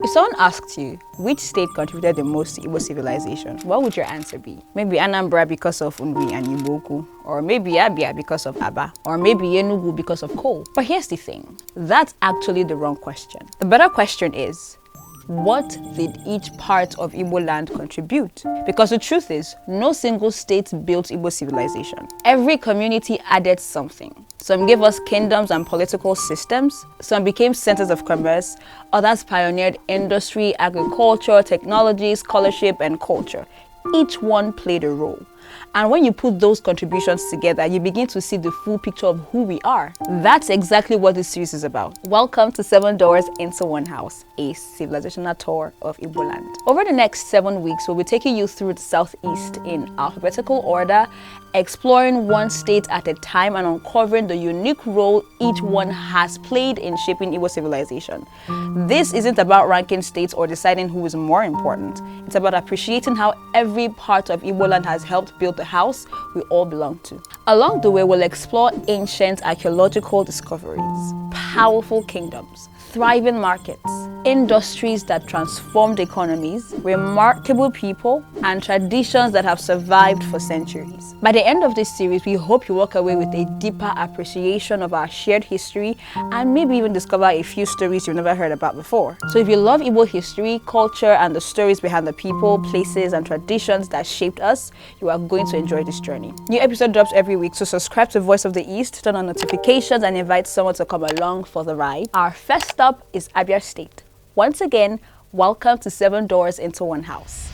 If someone asked you which state contributed the most to Igbo civilization, what would your answer be? Maybe Anambra because of Nri and Igbo-Ukwu, or maybe Abia because of Abba, or maybe Enugu because of coal. But here's the thing, that's actually the wrong question. The better question is, what did each part of Igbo land contribute? Because the truth is, no single state built Igbo civilization. Every community added something. Some gave us kingdoms and political systems, some became centers of commerce, others pioneered industry, agriculture, technology, scholarship, and culture. Each one played a role. And when you put those contributions together, you begin to see the full picture of who we are. That's exactly what this series is about. Welcome to 7 Doors into One House, a civilizational tour of Igboland. Over the next 7 weeks, we'll be taking you through the Southeast in alphabetical order, exploring one state at a time and uncovering the unique role each one has played in shaping Igbo civilization. This isn't about ranking states or deciding who is more important. It's about appreciating how every part of Igboland has helped build the house we all belong to. Along the way, we'll explore ancient archaeological discoveries, powerful kingdoms, thriving markets, industries that transformed economies, remarkable people, and traditions that have survived for centuries. By the end of this series, we hope you walk away with a deeper appreciation of our shared history and maybe even discover a few stories you've never heard about before. So if you love Igbo history, culture, and the stories behind the people, places, and traditions that shaped us, you are going to enjoy this journey. New episode drops every week, so subscribe to Voice of the East, turn on notifications, and invite someone to come along for the ride. Our first stop is Abia State. Once again, welcome to 7 Doors into One House.